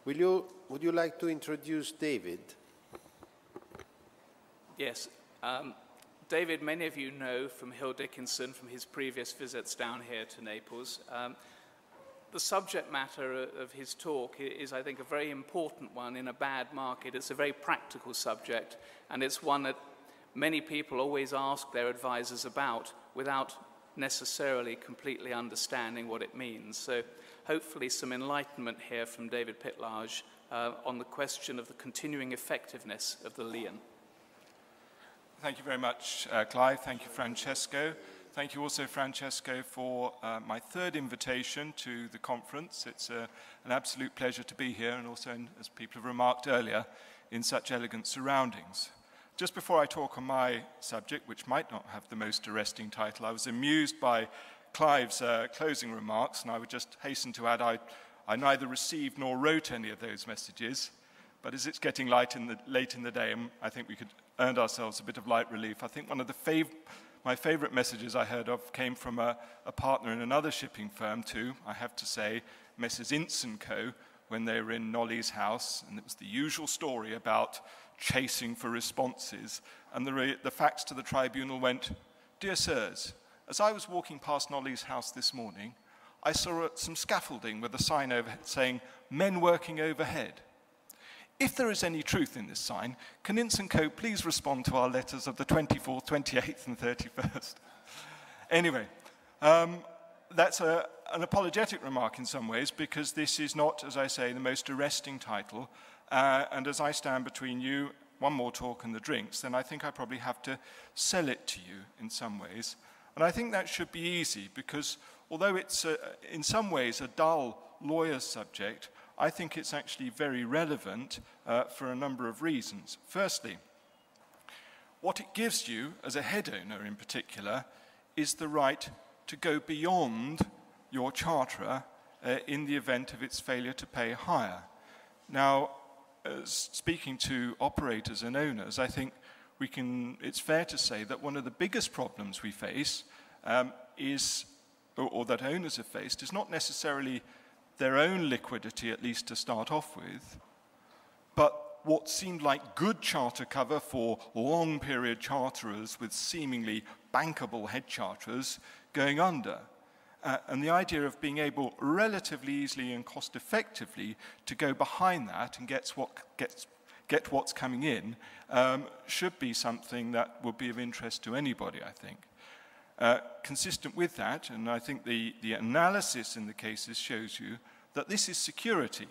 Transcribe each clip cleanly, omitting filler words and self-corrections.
Would you like to introduce David? Yes. David, many of you know from Hill Dickinson, from his previous visits down here to Naples. The subject matter of his talk is, I think, a very important one in a bad market. It's a very practical subject, and it's one that many people always ask their advisors about without necessarily completely understanding what it means. So hopefully some enlightenment here from David Pitlarge on the question of the continuing effectiveness of the lien. Thank you very much, Clive. Thank you, Francesco. Thank you also, Francesco, for my third invitation to the conference. It's an absolute pleasure to be here, and also, as people have remarked earlier, in such elegant surroundings. Just before I talk on my subject, which might not have the most arresting title, I was amused by Clive's closing remarks, and I would just hasten to add I neither received nor wrote any of those messages, but as it's getting late in the day, I think we could earn ourselves a bit of light relief. I think one of my favorite messages I heard of came from a partner in another shipping firm too, I have to say, Messrs. Ince & Co., when they were in Nolly's house, and it was the usual story about chasing for responses, and the facts to the tribunal went, "Dear sirs, as I was walking past Nolly's house this morning, I saw some scaffolding with a sign overhead saying, 'Men working overhead.' If there is any truth in this sign, can Ince & Co. please respond to our letters of the 24th, 28th, and 31st? Anyway, that's an apologetic remark in some ways, because this is not, as I say, the most arresting title. And as I stand between you, one more talk and the drinks, then I think I probably have to sell it to you in some ways. And I think that should be easy, because although it's in some ways a dull lawyer's subject, I think it's actually very relevant for a number of reasons. Firstly, what it gives you, as a head owner in particular, is the right to go beyond your charterer in the event of its failure to pay hire. Now, speaking to operators and owners, I think it's fair to say that one of the biggest problems we face or that owners have faced, is not necessarily their own liquidity, at least to start off with, but what seemed like good charter cover for long period charterers with seemingly bankable head charterers going under. And the idea of being able relatively easily and cost effectively to go behind that and get what's coming in should be something that would be of interest to anybody, I think. Consistent with that, and I think the analysis in the cases shows you that this is security.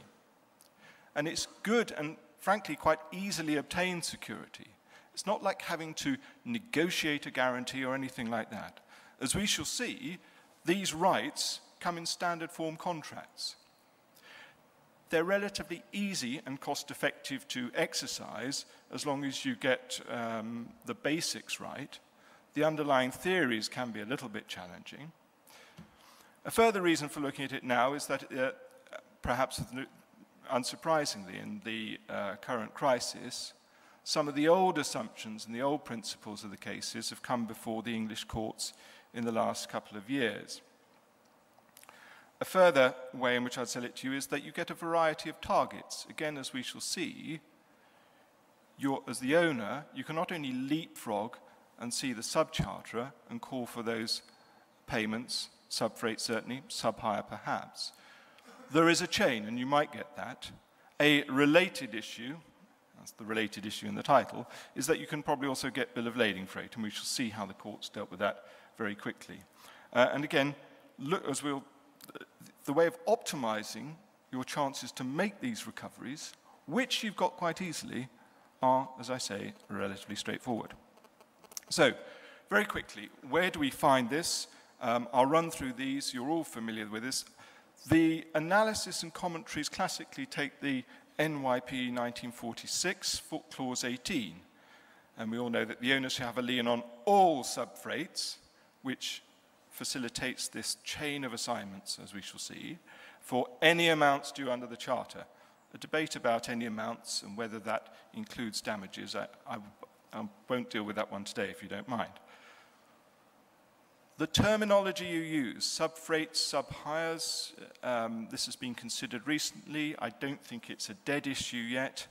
And it's good and frankly quite easily obtained security. It's not like having to negotiate a guarantee or anything like that. As we shall see, these rights come in standard form contracts. They're relatively easy and cost-effective to exercise as long as you get the basics right. The underlying theories can be a little bit challenging. A further reason for looking at it now is that perhaps unsurprisingly in the current crisis, some of the old assumptions and the old principles of the cases have come before the English courts in the last couple of years. A further way in which I'd sell it to you is that you get a variety of targets. Again, as we shall see, as the owner, you can not only leapfrog and see the sub-charterer and call for those payments, sub-freight certainly, sub-hire perhaps. There is a chain, and you might get that. A related issue, that's the related issue in the title, is that you can probably also get bill of lading freight, and we shall see how the courts dealt with that very quickly. And again, the way of optimizing your chances to make these recoveries, which you've got quite easily, are, as I say, relatively straightforward. So, very quickly, where do we find this? I'll run through these. You're all familiar with this. The analysis and commentaries classically take the NYP 1946, Foot Clause 18. And we all know that the owner shall have a lien on all sub-freights, which facilitates this chain of assignments, as we shall see, for any amounts due under the Charter. A debate about any amounts and whether that includes damages, I won't deal with that one today, if you don't mind. The terminology you use, subfreights, subhires, this has been considered recently. I don't think it's a dead issue yet.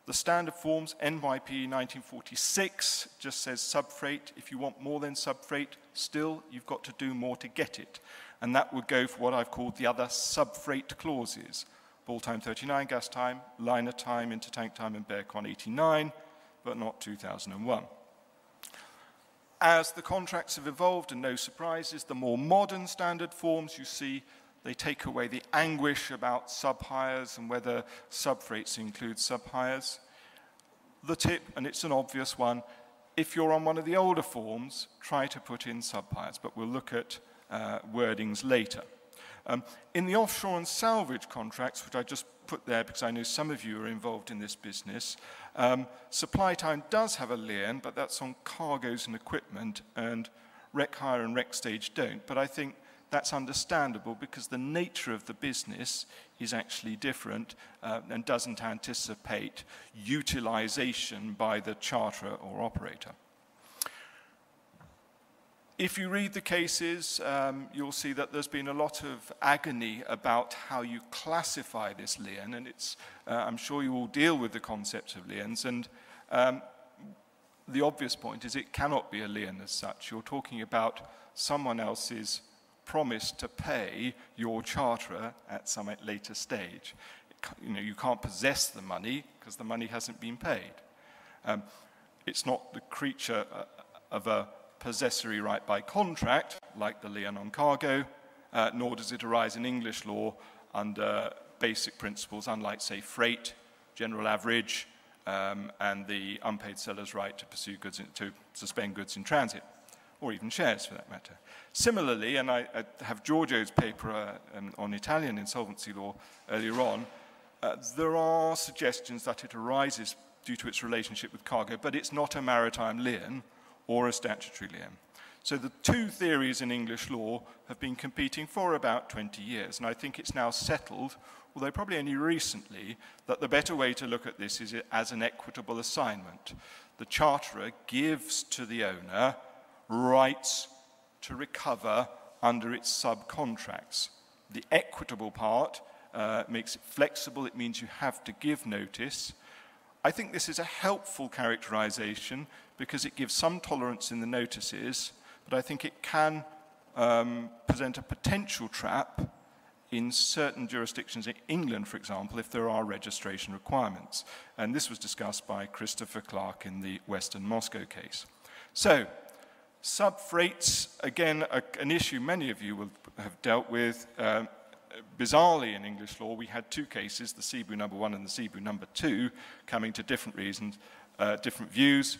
The standard forms, NYP 1946, just says subfreight. If you want more than subfreight, still you've got to do more to get it. And that would go for what I've called the other subfreight clauses. Ball time 39, gas time, liner time, intertank time, and bearcon 89, but not 2001. As the contracts have evolved, and no surprises, the more modern standard forms you see, they take away the anguish about subhires and whether subfreights include subhires. The tip, and it's an obvious one, if you're on one of the older forms, try to put in subhires, but we'll look at wordings later. In the offshore and salvage contracts, which I just put there because I know some of you are involved in this business, supply time does have a lien, but that's on cargoes and equipment, and rec hire and rec stage don't. But I think that's understandable because the nature of the business is actually different and doesn't anticipate utilization by the charterer or operator. If you read the cases, you'll see that there's been a lot of agony about how you classify this lien, and I'm sure you all deal with the concept of liens, and the obvious point is it cannot be a lien as such. You're talking about someone else's promise to pay your charterer at some later stage. You can't possess the money because the money hasn't been paid. It's not the creature of a possessory right by contract, like the lien on cargo, nor does it arise in English law under basic principles, unlike, say, freight, general average, and the unpaid seller's right to pursue goods, to suspend goods in transit, or even shares for that matter. Similarly, and I have Giorgio's paper on Italian insolvency law earlier on, there are suggestions that it arises due to its relationship with cargo, but it's not a maritime lien or a statutory lien. So the two theories in English law have been competing for about 20 years, and I think it's now settled, although probably only recently, that the better way to look at this is as an equitable assignment. The charterer gives to the owner rights to recover under its subcontracts. The equitable part makes it flexible. It means you have to give notice. I think this is a helpful characterization because it gives some tolerance in the notices, but I think it can present a potential trap in certain jurisdictions in England, for example, if there are registration requirements. And this was discussed by Christopher Clark in the Western Moscow case. So, subfreights, again, an issue many of you will have dealt with. Bizarrely in English law, we had two cases, the Cebu number 1 and the Cebu number 2, coming to different reasons, different views.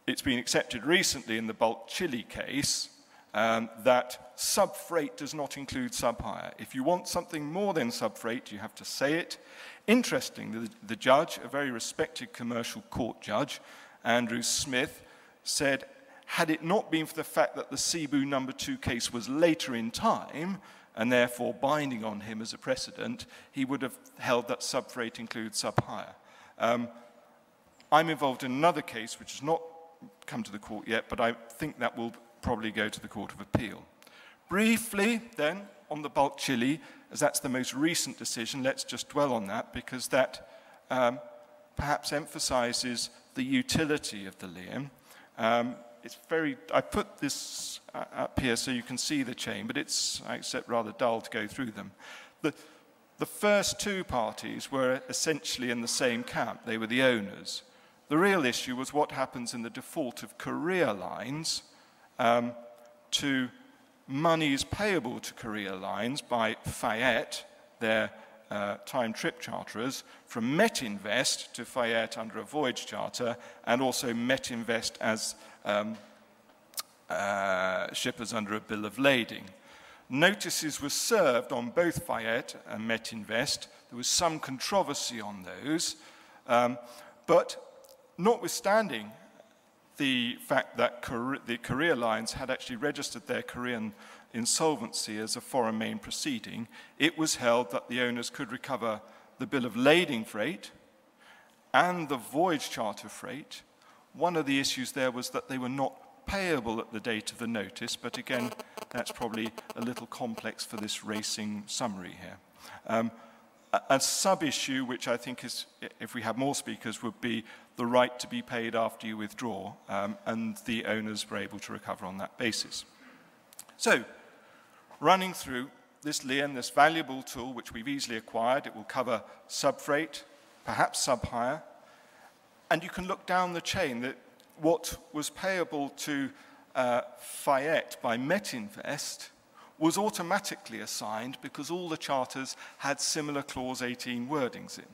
It's been accepted recently in the bulk Chile case that subfreight does not include subhire. If you want something more than subfreight, you have to say it. Interestingly, the judge, a very respected commercial court judge, Andrew Smith, said, had it not been for the fact that the Cebu number 2 case was later in time, and therefore binding on him as a precedent, he would have held that subfreight includes subhire. I'm involved in another case which has not come to the court yet, but I think that will probably go to the Court of Appeal. Briefly, then, on the bulk Chile, as that's the most recent decision, let's just dwell on that, because that perhaps emphasizes the utility of the lien. It's very, I put this up here so you can see the chain, but it's, I accept, rather dull to go through them. The first two parties were essentially in the same camp. They were the owners. The real issue was what happens in the default of Korea lines to monies payable to Korea lines by Fayette, their time trip charterers, from Metinvest to Fayette under a voyage charter, and also Metinvest as shippers under a bill of lading. Notices were served on both Fayette and Metinvest. There was some controversy on those, but notwithstanding the fact that the Korea lines had actually registered their Korean insolvency as a foreign main proceeding, it was held that the owners could recover the bill of lading freight and the voyage charter freight. One of the issues there was that they were not payable at the date of the notice, but again, that's probably a little complex for this racing summary here. A sub-issue, which I think is, if we have more speakers, would be the right to be paid after you withdraw, and the owners were able to recover on that basis. So, running through this lien, this valuable tool, which we've easily acquired, it will cover sub-freight, perhaps sub-hire, and you can look down the chain that what was payable to Fayette by Metinvest was automatically assigned because all the charters had similar Clause 18 wordings in.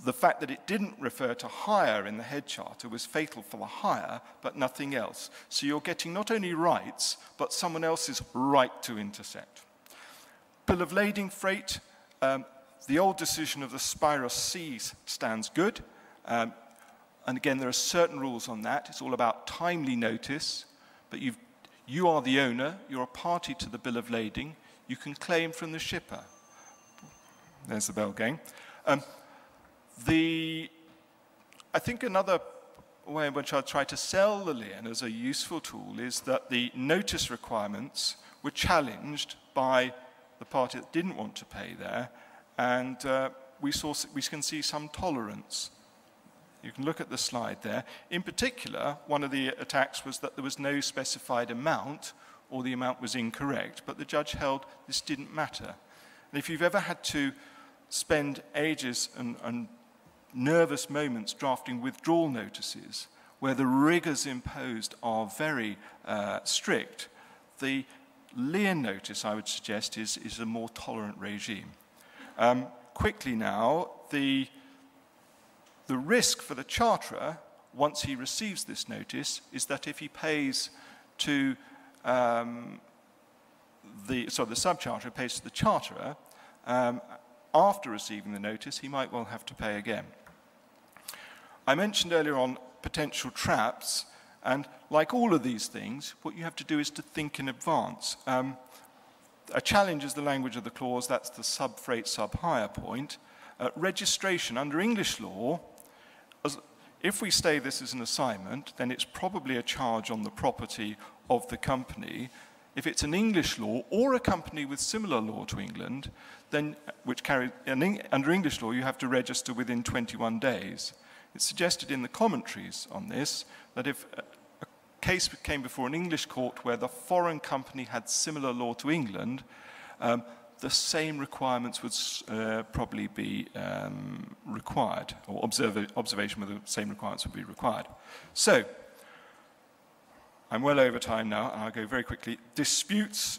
The fact that it didn't refer to hire in the head charter was fatal for the hire, but nothing else. So you're getting not only rights, but someone else's right to intersect. Bill of lading freight, the old decision of the Spiros Seas stands good. And again, there are certain rules on that. It's all about timely notice, but you are the owner, you're a party to the bill of lading, you can claim from the shipper. There's the bell going. I think another way in which I'll try to sell the lien as a useful tool is that the notice requirements were challenged by the party that didn't want to pay there, and we can see some tolerance. You can look at the slide there. In particular, one of the attacks was that there was no specified amount, or the amount was incorrect, but the judge held this didn't matter. And if you've ever had to spend ages and nervous moments drafting withdrawal notices, where the rigors imposed are very strict, the lien notice, I would suggest, is a more tolerant regime. Quickly now, the risk for the charterer, once he receives this notice, is that if he pays to the subcharterer pays to the charterer, after receiving the notice, he might well have to pay again. I mentioned earlier on potential traps, and like all of these things, what you have to do is to think in advance. A challenge is the language of the clause, that's the sub-freight, sub-hire point. Registration under English law, if we say this is an assignment, then it's probably a charge on the property of the company. If it's an English law or a company with similar law to England, then under English law you have to register within 21 days. It's suggested in the commentaries on this that if a case came before an English court where the foreign company had similar law to England, the same requirements would probably be required, or observation with the same requirements would be required. So, I'm well over time now, and I'll go very quickly. Disputes,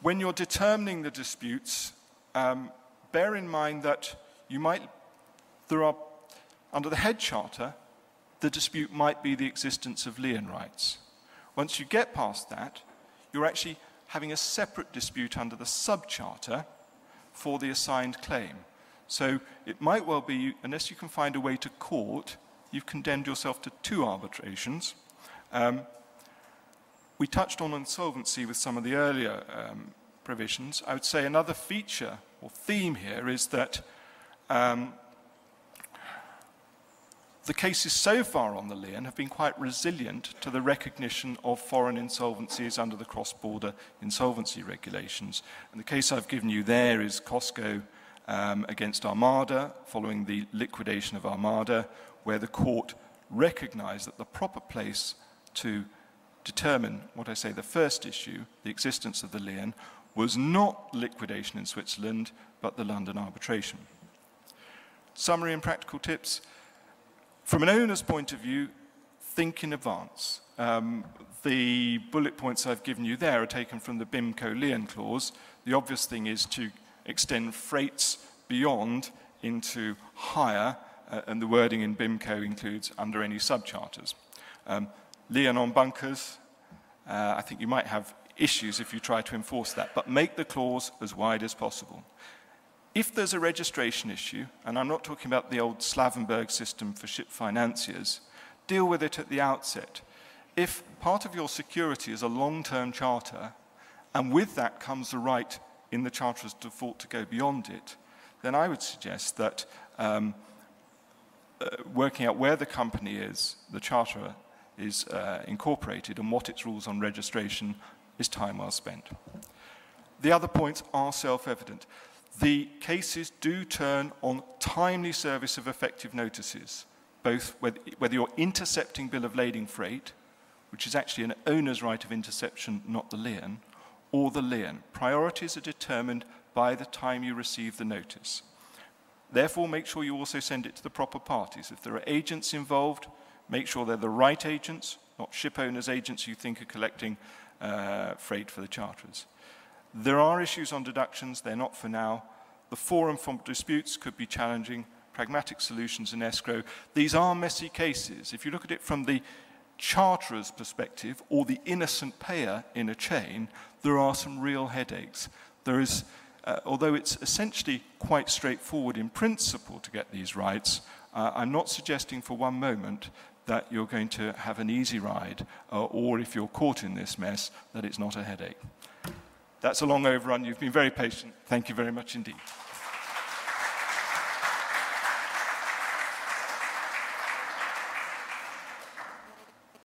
when you're determining the disputes, bear in mind that under the head charter, the dispute might be the existence of lien rights. Once you get past that, you're actually having a separate dispute under the subcharter for the assigned claim. So it might well be, unless you can find a way to court, you've condemned yourself to 2 arbitrations. We touched on insolvency with some of the earlier provisions. I would say another feature or theme here is that the cases so far on the lien have been quite resilient to the recognition of foreign insolvencies under the cross-border insolvency regulations. And the case I've given you there is Costco against Armada, following the liquidation of Armada, where the court recognized that the proper place to determine what I say the first issue, the existence of the lien, was not liquidation in Switzerland, but the London arbitration. Summary and practical tips. From an owner's point of view, think in advance. The bullet points I've given you there are taken from the BIMCO lien clause. The obvious thing is to extend freights beyond into hire, and the wording in BIMCO includes under any subcharters. Lien on bunkers, I think you might have issues if you try to enforce that, but make the clause as wide as possible. If there's a registration issue, and I'm not talking about the old Slavenberg system for ship financiers, deal with it at the outset. If part of your security is a long-term charter, and with that comes the right in the charter's default to go beyond it, then I would suggest that working out where the company is, the charterer, is incorporated and what its rules on registration is time well spent. The other points are self-evident. The cases do turn on timely service of effective notices, both whether you're intercepting bill of lading freight, which is actually an owner's right of interception, not the lien, or the lien. Priorities are determined by the time you receive the notice. Therefore, make sure you also send it to the proper parties. If there are agents involved, make sure they're the right agents, not ship owners' agents you think are collecting freight for the charterers. There are issues on deductions, they're not for now. The forum for disputes could be challenging, pragmatic solutions in escrow. These are messy cases. If you look at it from the charterer's perspective or the innocent payer in a chain, there are some real headaches. There is, although it's essentially quite straightforward in principle to get these rights, I'm not suggesting for one moment that you're going to have an easy ride, or if you're caught in this mess, that it's not a headache. That's a long overrun. You've been very patient. Thank you very much indeed.